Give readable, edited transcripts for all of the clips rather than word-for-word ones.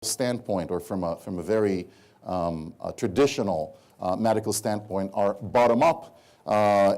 standpoint, or from a very traditional medical standpoint, are bottom-up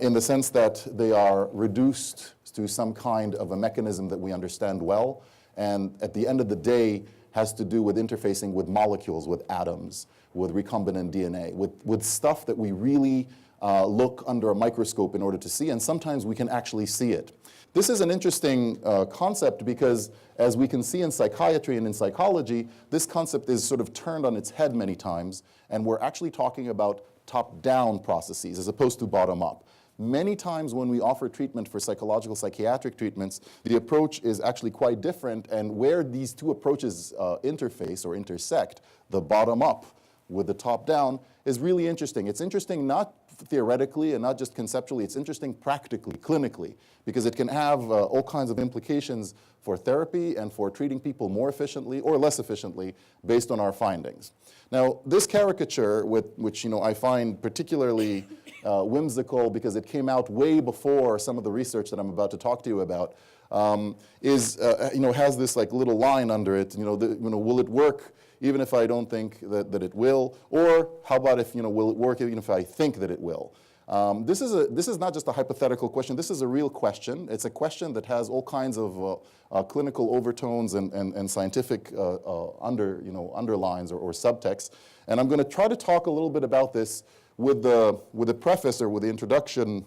in the sense that they are reduced to some kind of a mechanism that we understand well, and at the end of the day has to do with interfacing with molecules, with atoms, with recombinant DNA, with stuff that we really look under a microscope in order to see, and sometimes we can actually see it. This is an interesting concept because, as we can see in psychiatry and in psychology, this concept is sort of turned on its head many times, and we're actually talking about top-down processes as opposed to bottom-up. Many times when we offer treatment for psychological psychiatric treatments, the approach is actually quite different, and where these two approaches interface or intersect, the bottom-up with the top-down, is really interesting. It's interesting not theoretically and not just conceptually, it's interesting practically, clinically, because it can have all kinds of implications for therapy and for treating people more efficiently or less efficiently based on our findings. Now, this caricature, which I find particularly whimsical because it came out way before some of the research that I'm about to talk to you about, has this like little line under it, will it work even if I don't think that it will? Or how about if, will it work even if I think that it will? This is not just a hypothetical question. This is a real question. It's a question that has all kinds of clinical overtones and scientific underlines or subtext. And I'm going to try to talk a little bit about this with the preface or with the introduction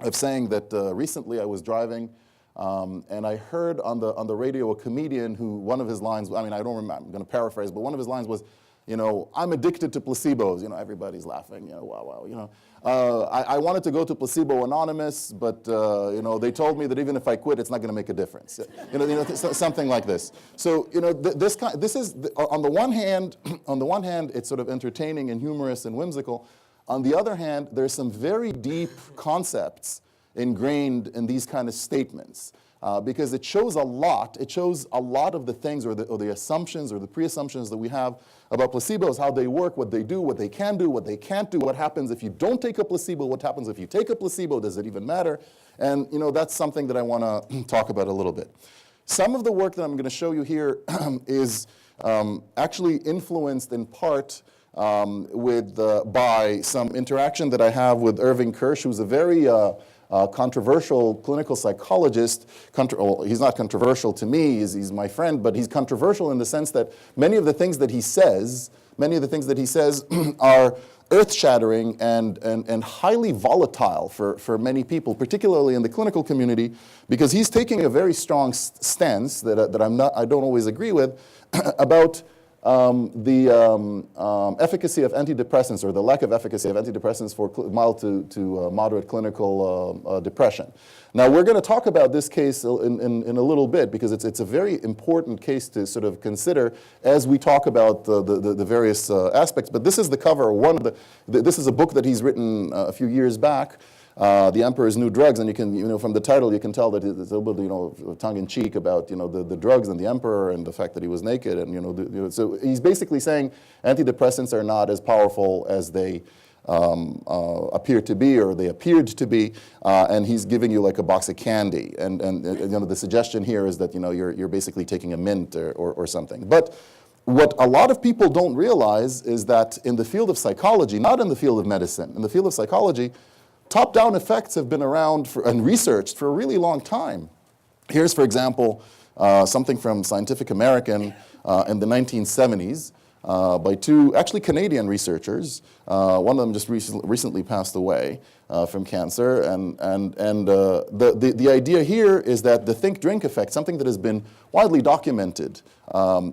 of saying that recently I was driving and I heard on the radio a comedian who, one of his lines, I don't remember, I'm going to paraphrase, but one of his lines was, I'm addicted to placebos. Everybody's laughing, wow. I wanted to go to Placebo Anonymous, but they told me that even if I quit, it's not going to make a difference. Something like this. So this is on the one hand, it's sort of entertaining and humorous and whimsical. On the other hand, there's some very deep concepts ingrained in these kind of statements. Because it shows a lot. It shows a lot of the things or the assumptions or the pre-assumptions that we have about placebos, how they work, what they do, what they can do, what they can't do, what happens if you don't take a placebo, what happens if you take a placebo, does it even matter? And that's something that I want to talk about a little bit. Some of the work that I'm going to show you here is actually influenced in part by some interaction that I have with Irving Kirsch, who's a very controversial clinical psychologist. He's not controversial to me, he's my friend, but he's controversial in the sense that many of the things that he says are earth-shattering and highly volatile for many people, particularly in the clinical community, because he's taking a very strong stance that I don't always agree with about the efficacy of antidepressants, or the lack of efficacy of antidepressants for mild to moderate clinical depression. Now, we're going to talk about this case in a little bit because it's a very important case to sort of consider as we talk about the various aspects. But this is the cover. This is a book that he's written a few years back. The Emperor's New Drugs, and you can, from the title, you can tell that it's a little bit, tongue-in-cheek about, the drugs and the emperor and the fact that he was naked, and so he's basically saying antidepressants are not as powerful as they appear to be, or they appeared to be, and he's giving you like a box of candy, and the suggestion here is that you're basically taking a mint or something, but. What a lot of people don't realize is that in the field of psychology, not in the field of medicine, in the field of psychology, top-down effects have been around and researched for a really long time. Here's, for example, something from Scientific American in the 1970s by two actually Canadian researchers. One of them just recently passed away from cancer. And the idea here is that the think-drink effect, something that has been widely documented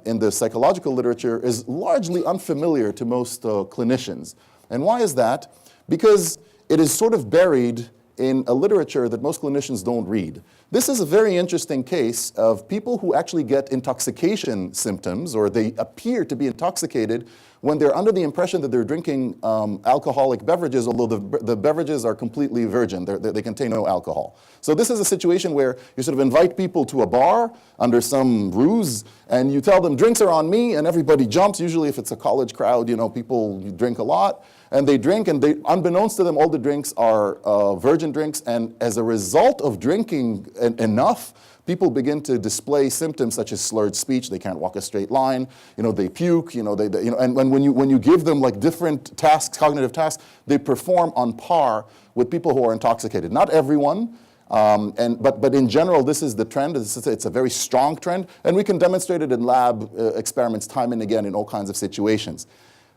in the psychological literature, is largely unfamiliar to most clinicians. And why is that? Because it is sort of buried in a literature that most clinicians don't read. This is a very interesting case of people who actually get intoxication symptoms, or they appear to be intoxicated when they're under the impression that they're drinking alcoholic beverages, although the beverages are completely virgin. They contain no alcohol. So this is a situation where you sort of invite people to a bar under some ruse, and you tell them, drinks are on me, and everybody jumps. Usually if it's a college crowd, people drink a lot. And they drink, and unbeknownst to them, all the drinks are virgin drinks. And as a result of drinking enough, people begin to display symptoms such as slurred speech. They can't walk a straight line. They puke. And when you give them like different tasks, cognitive tasks, they perform on par with people who are intoxicated. Not everyone. But in general, this is the trend. It's a very strong trend, and we can demonstrate it in lab experiments time and again in all kinds of situations.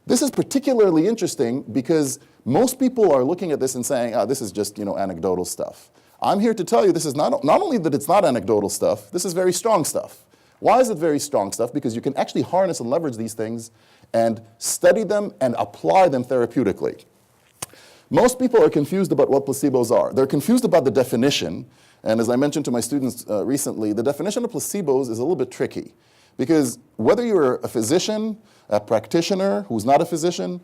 This is particularly interesting because most people are looking at this and saying, this is just anecdotal stuff. I'm here to tell you this is not only that it's not anecdotal stuff, this is very strong stuff. Why is it very strong stuff? Because you can actually harness and leverage these things and study them and apply them therapeutically. Most people are confused about what placebos are. They're confused about the definition, and as I mentioned to my students recently, the definition of placebos is a little bit tricky because whether you're a physician, a practitioner who's not a physician,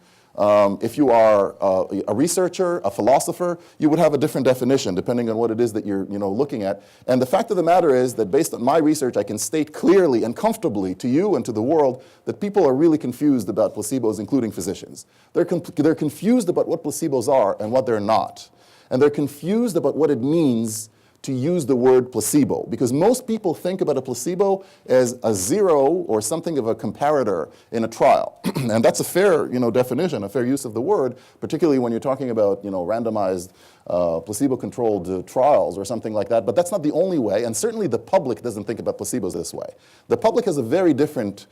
if you are a researcher, a philosopher, you would have a different definition depending on what it is that you're looking at. And the fact of the matter is that based on my research, I can state clearly and comfortably to you and to the world that people are really confused about placebos, including physicians. They're confused about what placebos are and what they're not. And they're confused about what it means to use the word placebo, because most people think about a placebo as a zero or something of a comparator in a trial. And that's a fair definition, a fair use of the word, particularly when you're talking about randomized placebo-controlled trials or something like that. But that's not the only way, and certainly the public doesn't think about placebos this way. The public has a very different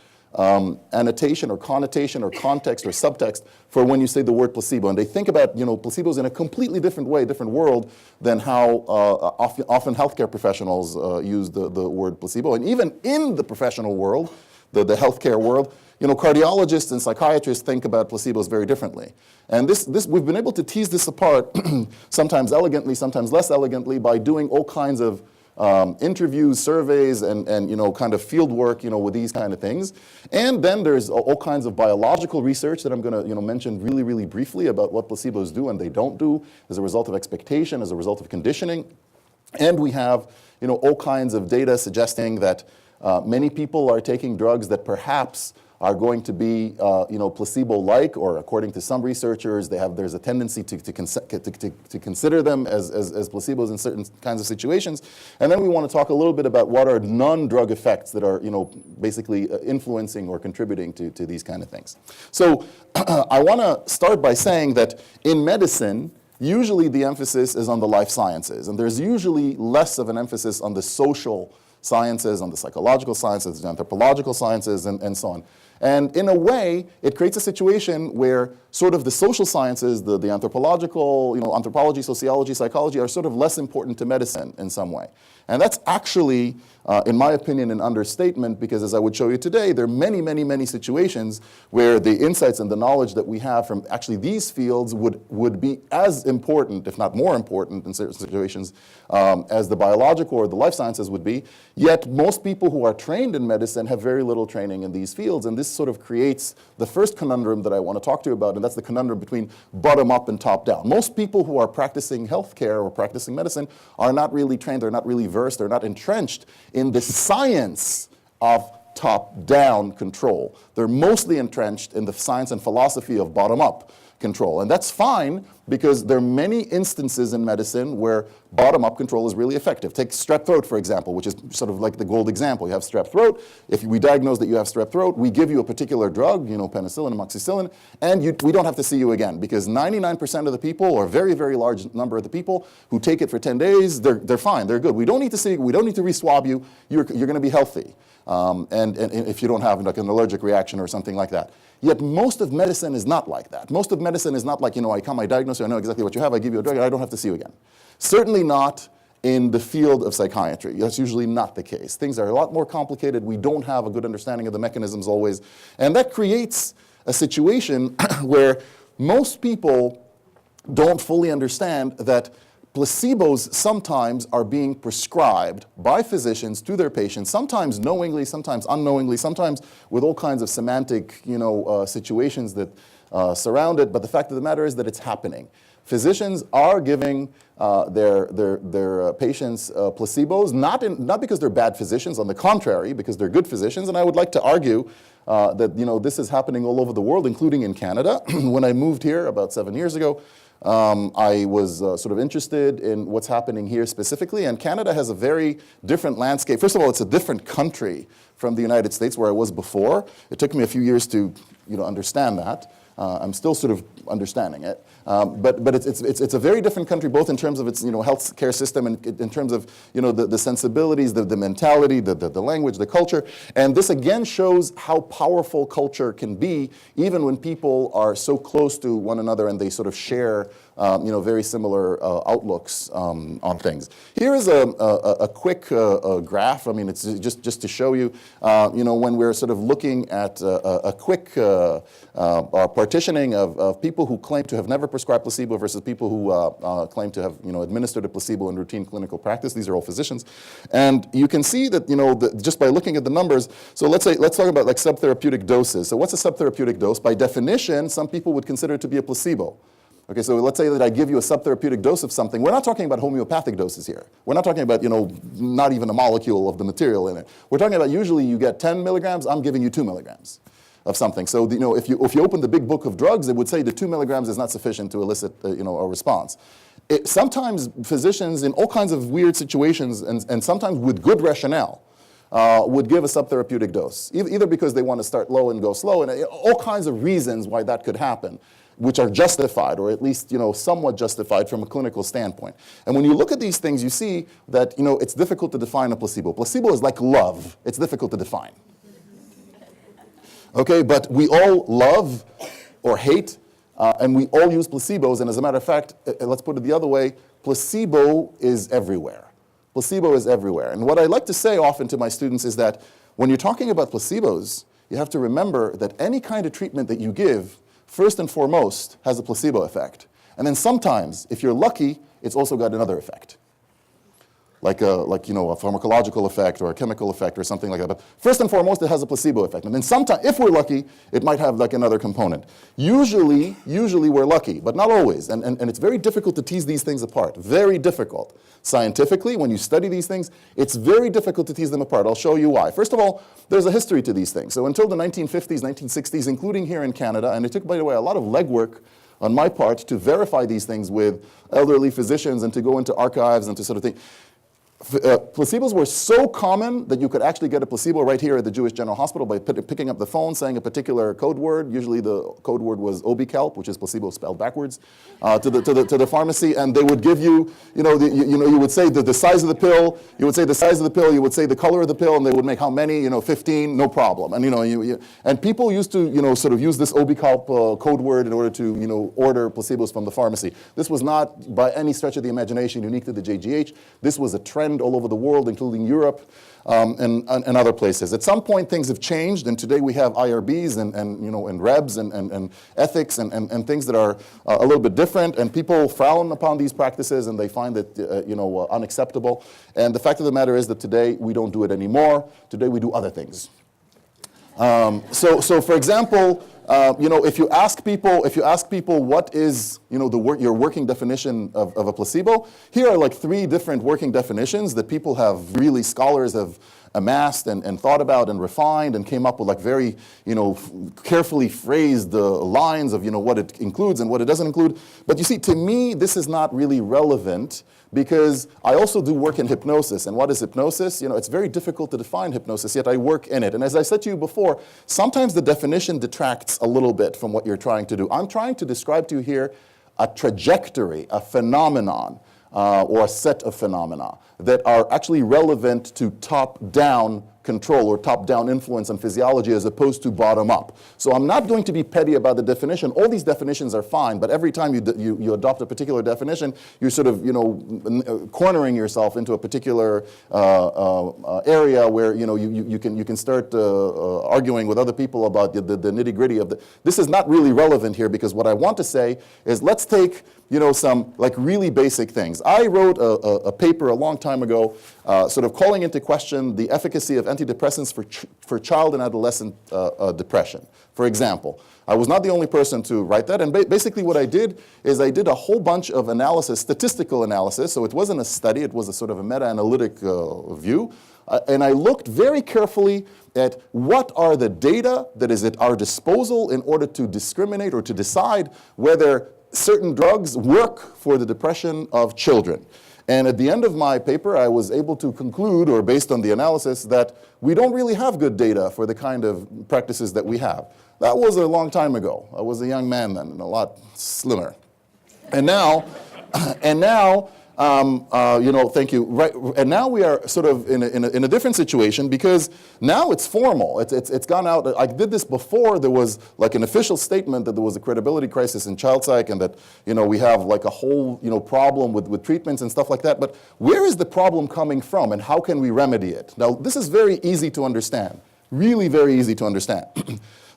annotation or connotation or context or subtext for when you say the word placebo. And they think about placebos in a completely different way, different world than how often healthcare professionals use the word placebo. And even in the professional world, the healthcare world, cardiologists and psychiatrists think about placebos very differently. And this we've been able to tease this apart sometimes elegantly, sometimes less elegantly by doing all kinds of interviews, surveys, and kind of field work, with these kind of things. And then there's all kinds of biological research that I'm going to, mention really, really briefly about what placebos do and they don't do as a result of expectation, as a result of conditioning. And we have, all kinds of data suggesting that many people are taking drugs that perhaps are going to be, placebo-like, or according to some researchers, there's a tendency to consider them as placebos in certain kinds of situations. And then we want to talk a little bit about what are non-drug effects that are, basically influencing or contributing to these kind of things. So I want to start by saying that in medicine, usually the emphasis is on the life sciences, and there's usually less of an emphasis on the social sciences, on the psychological sciences, the anthropological sciences, and so on. And in a way, it creates a situation where sort of the social sciences, the anthropological, anthropology, sociology, psychology are sort of less important to medicine in some way. And that's actually, in my opinion, an understatement, because as I would show you today, there are many, many, many situations where the insights and the knowledge that we have from actually these fields would be as important, if not more important in certain situations, as the biological or the life sciences would be. Yet most people who are trained in medicine have very little training in these fields, and this sort of creates the first conundrum that I want to talk to you about, and that's the conundrum between bottom-up and top-down. Most people who are practicing healthcare or practicing medicine are not really trained, they're not really versed, they're not entrenched in the science of top-down control. They're mostly entrenched in the science and philosophy of bottom-up control. And that's fine because there are many instances in medicine where bottom-up control is really effective. Take strep throat, for example, which is sort of like the gold example. You have strep throat. If we diagnose that you have strep throat, we give you a particular drug, penicillin, amoxicillin, and we don't have to see you again, because 99% of the people, or a very, very large number of the people who take it for 10 days, they're fine, they're good. We don't need to see you, we don't need to re-swab you, you're going to be healthy. And if you don't have like an allergic reaction or something like that. Yet most of medicine is not like that. Most of medicine is not like, I diagnose you, I know exactly what you have, I give you a drug, and I don't have to see you again. Certainly not in the field of psychiatry. That's usually not the case. Things are a lot more complicated. We don't have a good understanding of the mechanisms always. And that creates a situation where most people don't fully understand that placebos sometimes are being prescribed by physicians to their patients, sometimes knowingly, sometimes unknowingly, sometimes with all kinds of semantic, situations that surround it. But the fact of the matter is that it's happening. Physicians are giving their patients placebos, not because they're bad physicians, on the contrary, because they're good physicians. And I would like to argue that this is happening all over the world, including in Canada. When I moved here about 7 years ago, I was sort of interested in what's happening here specifically, and Canada has a very different landscape. First of all, it's a different country from the United States where I was before. It took me a few years to understand that. I'm still sort of understanding it, but it's a very different country, both in terms of its health care system and in terms of the sensibilities, the mentality, the language, the culture, and this again shows how powerful culture can be, even when people are so close to one another and they sort of share very similar outlooks on things. Here is a quick graph. I mean, it's just to show you, when we're sort of looking at a quick partitioning of people who claim to have never prescribed placebo versus people who claim to have administered a placebo in routine clinical practice. These are all physicians, and you can see that just by looking at the numbers. So let's talk about like subtherapeutic doses. So what's a subtherapeutic dose? By definition, some people would consider it to be a placebo. Okay, so let's say that I give you a subtherapeutic dose of something. We're not talking about homeopathic doses here. We're not talking about, not even a molecule of the material in it. We're talking about usually you get 10 milligrams, I'm giving you 2 milligrams of something. So, if you open the big book of drugs, it would say the 2 milligrams is not sufficient to elicit, a response. Sometimes physicians in all kinds of weird situations and sometimes with good rationale would give a subtherapeutic dose, either because they want to start low and go slow, and all kinds of reasons why that could happen, which are justified, or at least somewhat justified from a clinical standpoint. And when you look at these things, you see that it's difficult to define a placebo. Placebo is like love; it's difficult to define. Okay, but we all love or hate, and we all use placebos. And as a matter of fact, let's put it the other way: placebo is everywhere. Placebo is everywhere. And what I like to say often to my students is that when you're talking about placebos, you have to remember that any kind of treatment that you give, first and foremost, has a placebo effect. And then sometimes, if you're lucky, it's also got another effect. Like a pharmacological effect or a chemical effect or something like that. But first and foremost, it has a placebo effect. And then sometimes, if we're lucky, it might have like another component. Usually we're lucky, but not always. And it's very difficult to tease these things apart. Very difficult. Scientifically, when you study these things, it's very difficult to tease them apart. I'll show you why. First of all, there's a history to these things. So until the 1950s, 1960s, including here in Canada, and it took, by the way, a lot of legwork on my part to verify these things with elderly physicians and to go into archives and to sort of think. Placebos were so common that you could actually get a placebo right here at the Jewish General Hospital by picking up the phone, saying a particular code word. Usually the code word was Obikelp, which is placebo spelled backwards, to the pharmacy, and they would give you, you would say the size of the pill. You would say the size of the pill. You would say the color of the pill, and they would make how many, 15, no problem. And and people used to, sort of use this Obikelp code word in order to, order placebos from the pharmacy. This was not by any stretch of the imagination unique to the JGH. This was a trend all over the world, including Europe and other places. At some point, things have changed, and today we have IRBs and REBs and ethics and things that are a little bit different, and people frown upon these practices and they find it unacceptable. And the fact of the matter is that today we don't do it anymore. Today we do other things. So for example, if you ask people what is your working definition of a placebo, here are like 3 different working definitions that people have really, scholars have amassed and thought about and refined and came up with like very carefully phrased lines of what it includes and what it doesn't include. But you see, to me, this is not really relevant, because I also do work in hypnosis. And what is hypnosis? It's very difficult to define hypnosis, yet I work in it. And as I said to you before, sometimes the definition detracts a little bit from what you're trying to do. I'm trying to describe to you here a trajectory, a phenomenon, or a set of phenomena that are actually relevant to top-down control or top-down influence on physiology as opposed to bottom-up. So I'm not going to be petty about the definition. All these definitions are fine, but every time you adopt a particular definition, you're sort of cornering yourself into a particular area where you can start arguing with other people about the nitty-gritty of the. This is not really relevant here, because what I want to say is let's take some like really basic things. I wrote a paper a long time ago sort of calling into question the efficacy of antidepressants for child and adolescent depression. For example, I was not the only person to write that, and basically what I did is I did a whole bunch of analysis, statistical analysis, so it wasn't a study, it was a sort of a meta-analytic view, and I looked very carefully at what are the data that is at our disposal in order to discriminate or to decide whether certain drugs work for the depression of children. And at the end of my paper, I was able to conclude, or based on the analysis, that we don't really have good data for the kind of practices that we have. That was a long time ago. I was a young man then, and a lot slimmer. And now, thank you. Right, and now we are sort of in a different situation because now it's formal. It's gone out. I did this before. There was like an official statement that there was a credibility crisis in child psych and that we have like a whole problem with treatments and stuff like that. But where is the problem coming from, and how can we remedy it? Now this is very easy to understand. Really, very easy to understand.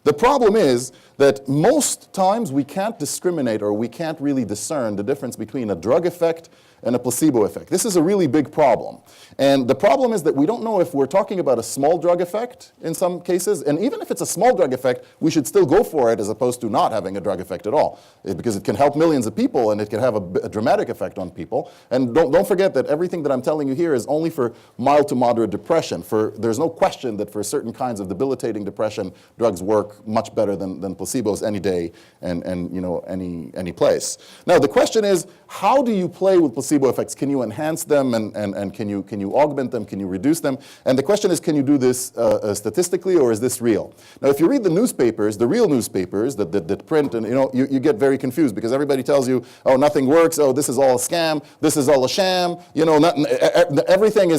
The problem is that most times we can't discriminate or we can't really discern the difference between a drug effect and a placebo effect. This is a really big problem. And the problem is that we don't know if we're talking about a small drug effect in some cases, and even if it's a small drug effect, we should still go for it as opposed to not having a drug effect at all, because it can help millions of people and it can have a dramatic effect on people. And don't forget that everything that I'm telling you here is only for mild to moderate depression. There's no question that for certain kinds of debilitating depression, drugs work much better than placebos any day and any place. Now the question is, how do you play with placebo effects? Can you enhance them and can you augment them? Can you reduce them? And the question is, can you do this statistically, or is this real? Now if you read the newspapers, the real newspapers that print, and you get very confused because everybody tells you, oh, nothing works, oh, this is all a scam, this is all a sham, everything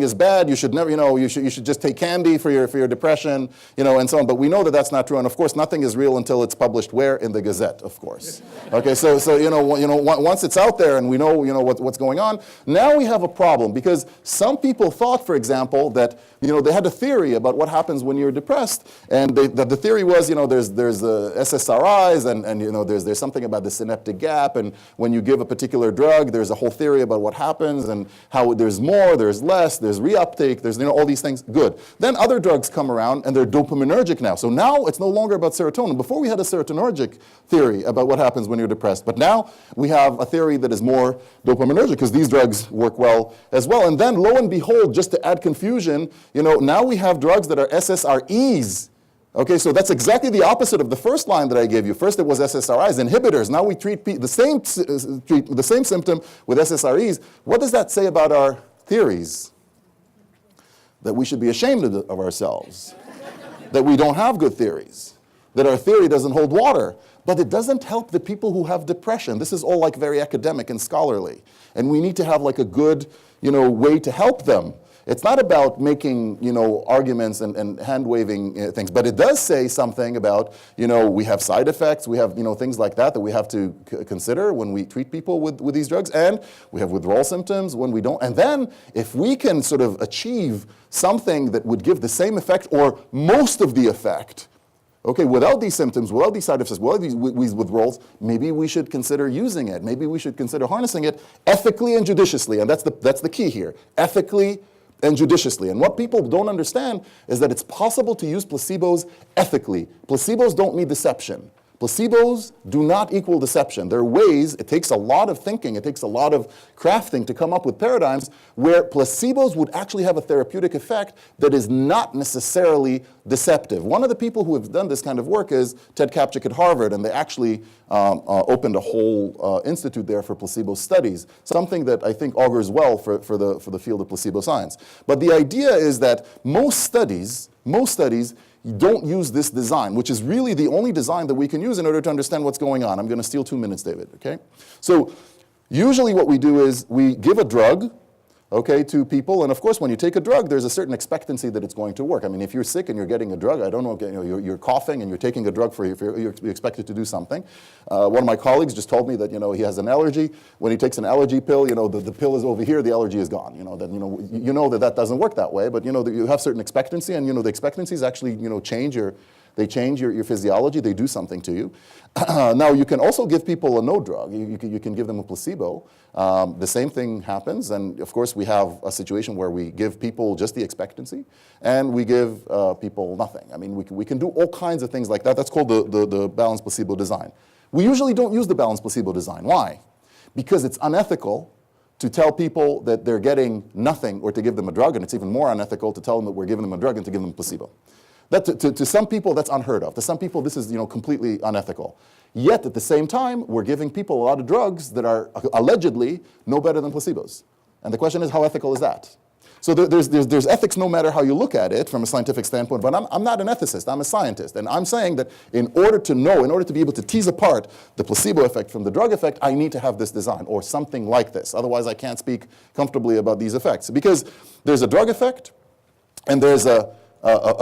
is bad, you should never, you should just take candy for your depression, and so on. But we know that that's not true, and of course nothing is real until it's published where? In the Gazette, of course. Okay, so once it's out there and we know what's going on, now we have a problem because some people thought, for example, that they had a theory about what happens when you're depressed, and the theory was there's SSRIs and there's something about the synaptic gap, and when you give a particular drug, there's a whole theory about what happens and how there's more, there's less, there's reuptake, there's all these things. Good. Then other drugs come around and they're dopaminergic now. So now it's no longer about serotonin. Before we had a serotonergic theory about what happens when you're depressed, but now we have a theory that is more dopaminergic because these drugs work well as well. And then lo and behold, just to add confusion, now we have drugs that are SSREs. Okay, so that's exactly the opposite of the first line that I gave you. First it was SSRIs, inhibitors. Now we treat the same symptom with SSREs. What does that say about our theories? That we should be ashamed of ourselves. That we don't have good theories. That our theory doesn't hold water. But it doesn't help the people who have depression. This is all like very academic and scholarly. And we need to have like a good, way to help them. It's not about making, arguments and hand-waving things, but it does say something about, we have side effects, we have, things like that we have to consider when we treat people with these drugs, and we have withdrawal symptoms when we don't. And then if we can sort of achieve something that would give the same effect or most of the effect, okay, without these symptoms, without these side effects, without these withdrawals, maybe we should consider using it. Maybe we should consider harnessing it ethically and judiciously, and that's the key here, ethically and judiciously. And what people don't understand is that it's possible to use placebos ethically. Placebos don't need deception. Placebos do not equal deception. There are ways, it takes a lot of thinking, it takes a lot of crafting to come up with paradigms where placebos would actually have a therapeutic effect that is not necessarily deceptive. One of the people who have done this kind of work is Ted Kapchick at Harvard, and they actually opened a whole institute there for placebo studies, something that I think augurs well for the field of placebo science. But the idea is that most studies don't use this design, which is really the only design that we can use in order to understand what's going on. I'm going to steal 2 minutes, David, okay? So usually what we do is we give a drug, okay, to people, and of course when you take a drug, there's a certain expectancy that it's going to work. I mean, if you're sick and you're getting a drug, I don't know, you're coughing and you're taking a drug you're expected to do something. One of my colleagues just told me that, he has an allergy. When he takes an allergy pill, the pill is over here, the allergy is gone. That doesn't work that way, but you have certain expectancy, and the expectancies actually, change They change your physiology. They do something to you. Now, you can also give people a no drug. You can give them a placebo. The same thing happens. And, of course, we have a situation where we give people just the expectancy, and we give people nothing. I mean, we can do all kinds of things like that. That's called the balanced placebo design. We usually don't use the balanced placebo design. Why? Because it's unethical to tell people that they're getting nothing or to give them a drug, and it's even more unethical to tell them that we're giving them a drug and to give them a placebo. That to some people, that's unheard of. To some people, this is completely unethical. Yet, at the same time, we're giving people a lot of drugs that are allegedly no better than placebos. And the question is, how ethical is that? So there's ethics no matter how you look at it from a scientific standpoint, but I'm not an ethicist, I'm a scientist. And I'm saying that in order to be able to tease apart the placebo effect from the drug effect, I need to have this design or something like this. Otherwise, I can't speak comfortably about these effects. Because there's a drug effect and there's a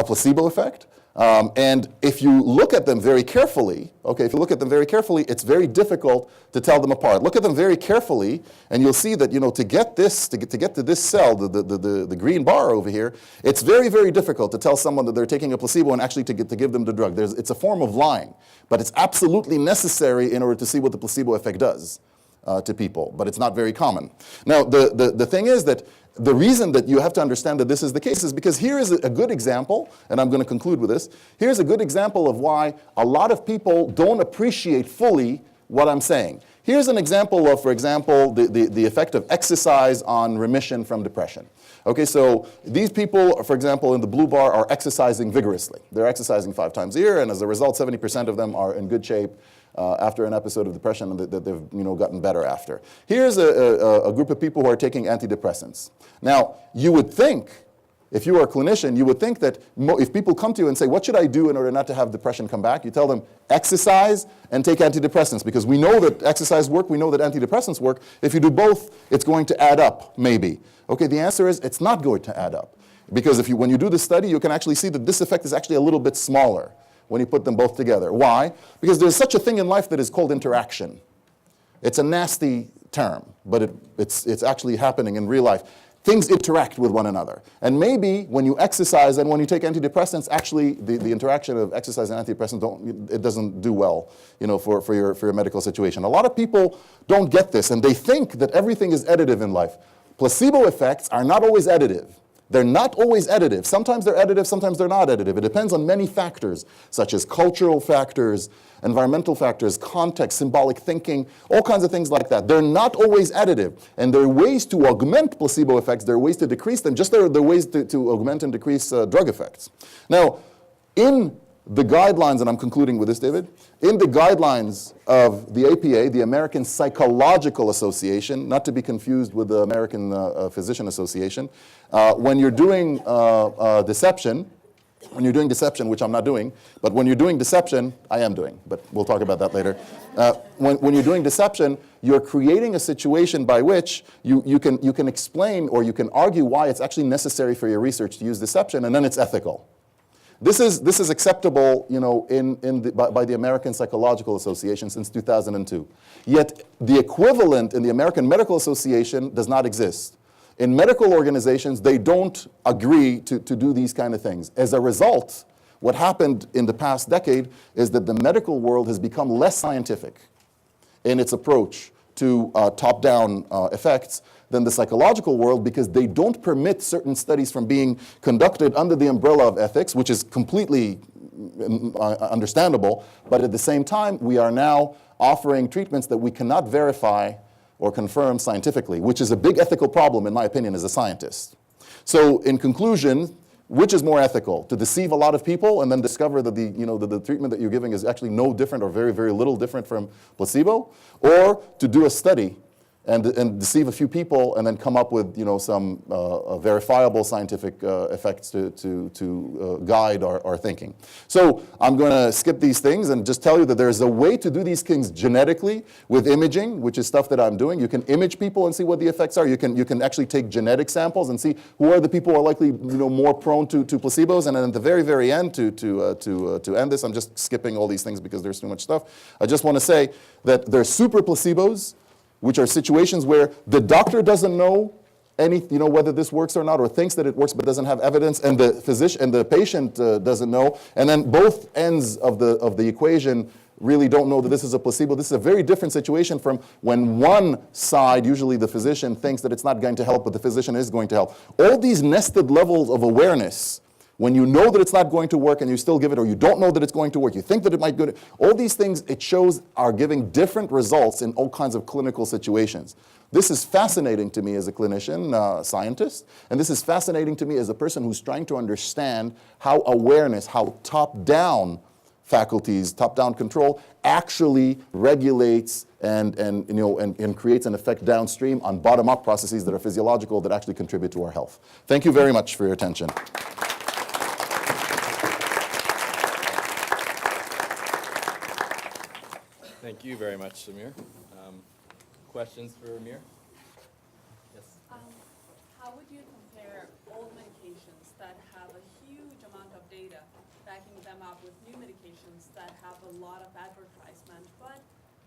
placebo effect. And if you look at them very carefully, it's very difficult to tell them apart. Look at them very carefully, and you'll see that to get to this cell, the green bar over here, it's very, very difficult to tell someone that they're taking a placebo and actually to give them the drug. It's a form of lying, but it's absolutely necessary in order to see what the placebo effect does to people. But it's not very common. Now, the thing is that the reason that you have to understand that this is the case is because here is a good example, and I'm going to conclude with this. Here's a good example of why a lot of people don't appreciate fully what I'm saying. Here's an example of, for example, the effect of exercise on remission from depression. Okay, so these people, for example, in the blue bar are exercising vigorously. They're exercising 5 times a year, and as a result, 70% of them are in good shape after an episode of depression and that they've gotten better after. Here's a group of people who are taking antidepressants. Now, you would think, if you are a clinician, you would think that if people come to you and say, what should I do in order not to have depression come back? You tell them, exercise and take antidepressants, because we know that exercise works, we know that antidepressants work. If you do both, it's going to add up, maybe. Okay, the answer is it's not going to add up. Because when you do the study, you can actually see that this effect is actually a little bit smaller when you put them both together. Why? Because there's such a thing in life that is called interaction. It's a nasty term, but it's actually happening in real life. Things interact with one another. And maybe when you exercise and when you take antidepressants, actually the interaction of exercise and antidepressants, it doesn't do well, for your medical situation. A lot of people don't get this, and they think that everything is additive in life. Placebo effects are not always additive. They're not always additive. Sometimes they're additive, sometimes they're not additive. It depends on many factors, such as cultural factors, environmental factors, context, symbolic thinking, all kinds of things like that. They're not always additive. And there are ways to augment placebo effects. There are ways to decrease them. Just there are ways to augment and decrease drug effects. Now, in the guidelines, and I'm concluding with this, David, in the guidelines of the APA, the American Psychological Association, not to be confused with the American Physician Association, when you're doing deception, which I'm not doing, but when you're doing deception, I am doing, but we'll talk about that later. When you're doing deception, you're creating a situation by which you can explain or you can argue why it's actually necessary for your research to use deception, and then it's ethical. This is acceptable, by the American Psychological Association since 2002. Yet the equivalent in the American Medical Association does not exist. In medical organizations, they don't agree to do these kind of things. As a result, what happened in the past decade is that the medical world has become less scientific in its approach to top-down effects than the psychological world, because they don't permit certain studies from being conducted under the umbrella of ethics, which is completely understandable, but at the same time, we are now offering treatments that we cannot verify or confirm scientifically, which is a big ethical problem, in my opinion, as a scientist. So in conclusion, which is more ethical? To deceive a lot of people and then discover that the treatment that you're giving is actually no different or very, very little different from placebo? Or to do a study and deceive a few people and then come up with some verifiable scientific effects to guide our thinking. So I'm going to skip these things and just tell you that there's a way to do these things genetically with imaging, which is stuff that I'm doing. You can image people and see what the effects are. You can actually take genetic samples and see who are the people who are likely more prone to placebos. And then at the very, very end, to end this, I'm just skipping all these things because there's too much stuff. I just want to say that there's super placebos, which are situations where the doctor doesn't know whether this works or not, or thinks that it works but doesn't have evidence, and the physician and the patient doesn't know, and then both ends of the equation really don't know that this is a placebo. This is a very different situation from when one side, usually the physician, thinks that it's not going to help, but the physician is going to help. All these nested levels of awareness, when you know that it's not going to work and you still give it, or you don't know that it's going to work, you think that it might go, all these things, it shows, are giving different results in all kinds of clinical situations. This is fascinating to me as a clinician, scientist, and this is fascinating to me as a person who's trying to understand how awareness, how top-down faculties, top-down control, actually regulates and creates an effect downstream on bottom-up processes that are physiological that actually contribute to our health. Thank you very much for your attention. Thank you very much, Amir. Questions for Amir? Yes. How would you compare old medications that have a huge amount of data backing them up with new medications that have a lot of advertisement, but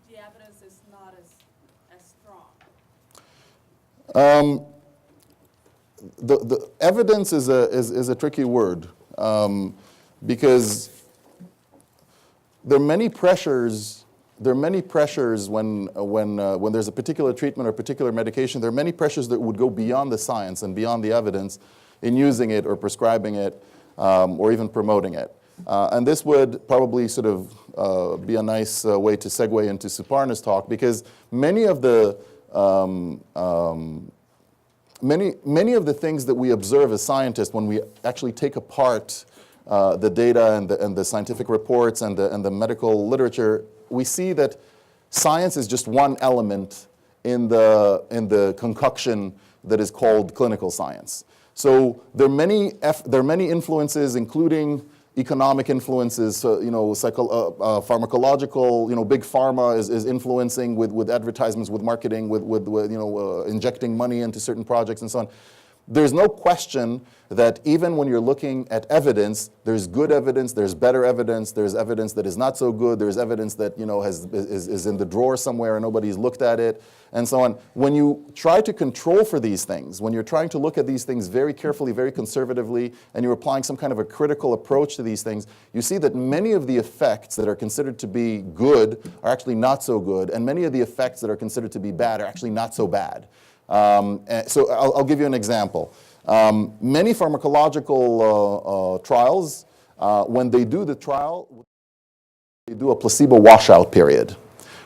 the evidence is not as strong? The evidence is a tricky word because there are many pressures. There are many pressures when there's a particular treatment or particular medication. There are many pressures that would go beyond the science and beyond the evidence in using it or prescribing it or even promoting it. And this would probably sort of be a nice way to segue into Suparna's talk, because many of the things that we observe as scientists when we actually take apart the data and the scientific reports and the medical literature, we see that science is just one element in the concoction that is called clinical science. So there are many influences, including economic influences. Pharmacological. Big pharma is influencing with advertisements, with marketing, with injecting money into certain projects and so on. There's no question that even when you're looking at evidence, there's good evidence, there's better evidence, there's evidence that is not so good, there's evidence that is in the drawer somewhere and nobody's looked at it, and so on. When you try to control for these things, when you're trying to look at these things very carefully, very conservatively, and you're applying some kind of a critical approach to these things, you see that many of the effects that are considered to be good are actually not so good, and many of the effects that are considered to be bad are actually not so bad. So I'll give you an example. Many pharmacological trials, when they do the trial, they do a placebo washout period.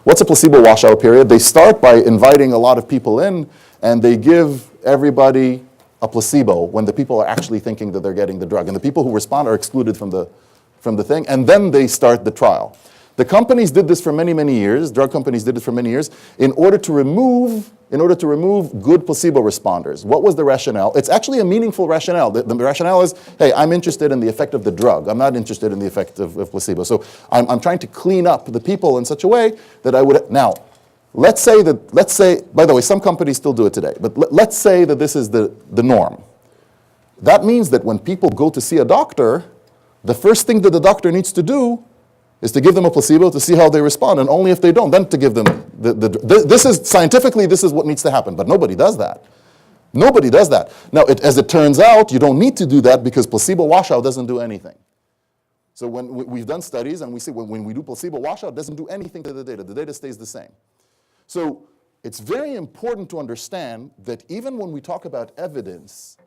What's a placebo washout period? They start by inviting a lot of people in, and they give everybody a placebo when the people are actually thinking that they're getting the drug. And the people who respond are excluded from the thing, and then they start the trial. The companies did this for many, many years. Drug companies did it for many years in order to remove good placebo responders. What was the rationale? It's actually a meaningful rationale. The rationale is, hey, I'm interested in the effect of the drug. I'm not interested in the effect of placebo. So I'm trying to clean up the people in such a way that I would. Now, let's say, by the way, some companies still do it today, but let's say that this is the norm. That means that when people go to see a doctor, the first thing that the doctor needs to do is to give them a placebo to see how they respond, and only if they don't, then to give them this is scientifically, this is what needs to happen, but nobody does that. Nobody does that. Now, as it turns out, you don't need to do that because placebo washout doesn't do anything. So when we've done studies and we see when we do placebo washout, it doesn't do anything to the data stays the same. So it's very important to understand that even when we talk about evidence,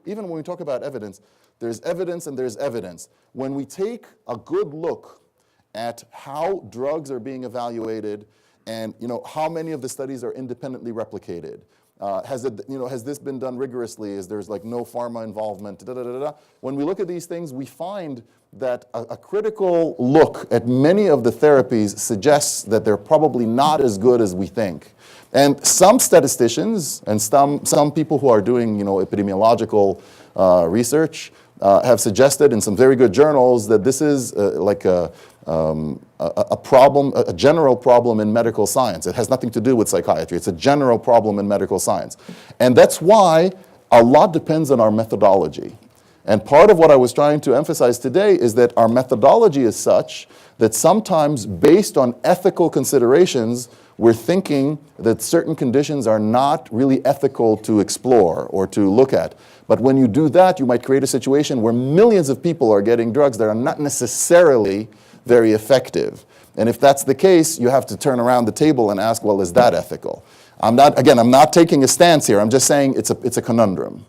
there's evidence and there's evidence. When we take a good look at how drugs are being evaluated and how many of the studies are independently replicated. Has this been done rigorously? Is there's no pharma involvement? When we look at these things, we find that a critical look at many of the therapies suggests that they're probably not as good as we think. And some statisticians and some people who are doing epidemiological research have suggested in some very good journals that this is a problem, a general problem in medical science. It has nothing to do with psychiatry. It's a general problem in medical science. And that's why a lot depends on our methodology. And part of what I was trying to emphasize today is that our methodology is such that sometimes, based on ethical considerations, we're thinking that certain conditions are not really ethical to explore or to look at. But when you do that, you might create a situation where millions of people are getting drugs that are not necessarily very effective. And if that's the case, you have to turn around the table and ask, well, is that ethical? I'm not taking a stance here. I'm just saying it's a conundrum.